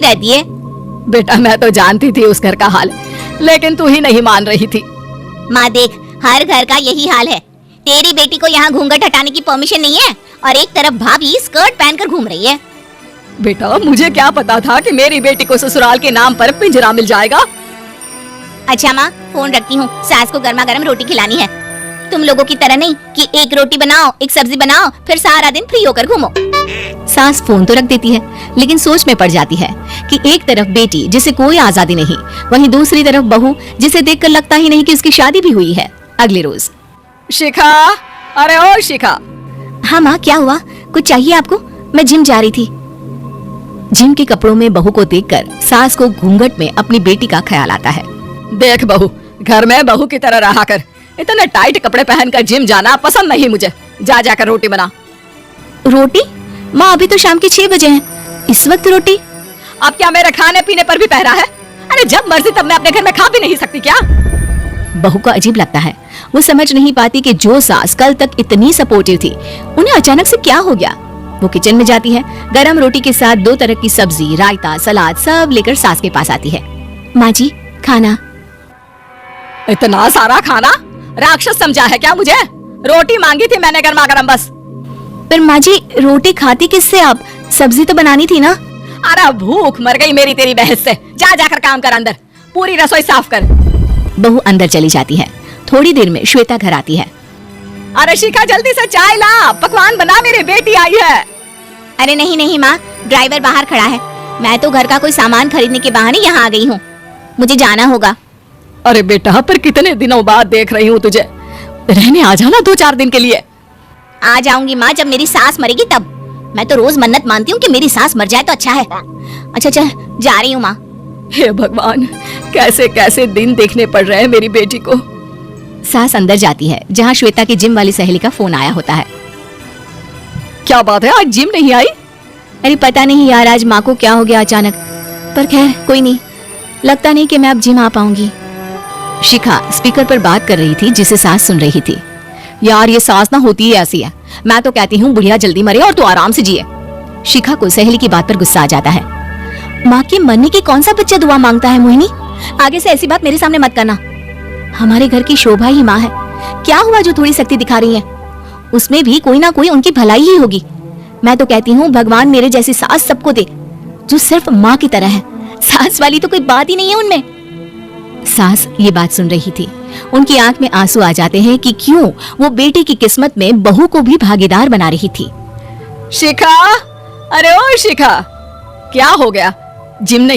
रहती है। बेटा मैं तो जानती थी उस घर का हाल, लेकिन तू ही नहीं मान रही थी। माँ देख, हर घर का यही हाल है। तेरी बेटी को यहाँ घूंघट हटाने की परमिशन नहीं है और एक तरफ भाभी स्कर्ट पहनकर घूम रही है। बेटा मुझे क्या पता था कि मेरी बेटी को ससुराल के नाम पर पिंजरा मिल जाएगा। अच्छा माँ, फोन रखती हूँ, सास को गर्मा गर्म रोटी खिलानी है। तुम लोगों की तरह नहीं कि एक रोटी बनाओ एक सब्जी बनाओ फिर सारा दिन फ्री होकर घूमो। सास फोन तो रख देती है, लेकिन सोच में पड़ जाती है कि एक तरफ बेटी जिसे कोई आजादी नहीं, वहीं दूसरी तरफ बहू जिसे देखकर लगता ही नहीं कि उसकी शादी भी हुई है। अगले रोज। शिखा, अरे ओ शिखा। हाँ माँ, क्या हुआ? कुछ चाहिए आपको? मैं जिम जा रही थी। जिम के कपड़ों में बहू को देखकर सास को घूंघट में अपनी बेटी का ख्याल आता है। देख बहू, घर में बहू की तरह रहा कर। इतने टाइट कपड़े पहनकर जिम जाना पसंद नहीं मुझे। जा जाकर रोटी बना। रोटी? माँ अभी तो शाम के 6 बजे हैं, इस वक्त रोटी? अब क्या मेरे खाने पीने पर भी पहरा है? अरे जब मर्जी तब मैं अपने घर में खा भी नहीं सकती क्या? बहू को अजीब लगता है। वो समझ नहीं पाती कि जो सास कल तक इतनी सपोर्टिव थी, उन्हें अचानक से क्या हो गया। वो किचन में जाती है, गरम रोटी के साथ 2 तरह की सब्जी, रायता, सलाद सब लेकर सास के पास आती है। माँ जी, खाना। इतना सारा खाना? राक्षस समझा है क्या मुझे? रोटी मांगी थी मैंने गर्मा गर्म बस। पर माँ जी, रोटी खाती किससे आप? सब्जी तो बनानी थी ना। अरे भूख मर गई मेरी तेरी बहस से। जा जाकर काम कर, अंदर पूरी रसोई साफ कर। बहू अंदर चली जाती है। थोड़ी देर में श्वेता घर आती है। अरे शिखा जल्दी से चाय ला, पकवान बना, मेरी बेटी आई है। अरे नहीं नहीं माँ, ड्राइवर बाहर खड़ा है। मैं तो घर का कोई सामान खरीदने के बहाने यहाँ आ गई हूँ, मुझे जाना होगा। अरे बेटा, पर कितने दिनों बाद देख रही हूँ तुझे, रहने आ जाना 2-4 दिन के लिए। आ जाऊंगी माँ, जब मेरी सास मरेगी तब। मैं तो रोज मन्नत मानती हूँ कि मेरी सास मर जाए तो अच्छा है। अच्छा चल, जा रही हूँ माँ। हे भगवान, कैसे कैसे दिन देखने पड़ रहे हैं मेरी बेटी को। सास अंदर जाती है, जहाँ श्वेता की जिम वाली सहेली का फोन आया होता है। क्या बात है, आज जिम नहीं आई? अरे पता नहीं यार, आज माँ को क्या हो गया अचानक। पर खैर कोई नहीं, लगता नहीं कि मैं अब जिम आ पाऊंगी। शिखा स्पीकर पर बात कर रही थी, जिसे सास सुन रही थी। यार ये सास ना होती ही ऐसी है। मैं तो कहती हूँ बुढ़िया जल्दी मरे और तू आराम से जिए। शिखा को सहेली की बात पर गुस्सा आ जाता है। माँ के मरने की कौन सा बच्चा दुआ मांगता है मोहिनी? आगे से ऐसी बात मेरे सामने मत करना। हमारे घर की शोभा ही माँ है। क्या हुआ जो थोड़ी शक्ति दिखा रही है? उसमें भी कोई ना कोई उनकी भलाई ही होगी। मैं तो कहती हूँ भगवान मेरे जैसी सास सबको दे, जो सिर्फ माँ की तरह है। सास वाली तो कोई बात ही नहीं है उनमें। सास ये बात सुन रही थी। उनकी आंख में आंसू आ जाते हैं कि क्यों वो बेटी की किस्मत में बहू को भी भागीदार बना रही थी। शिखा, अरे ओ शिखा, क्या हो गया? जिम नहीं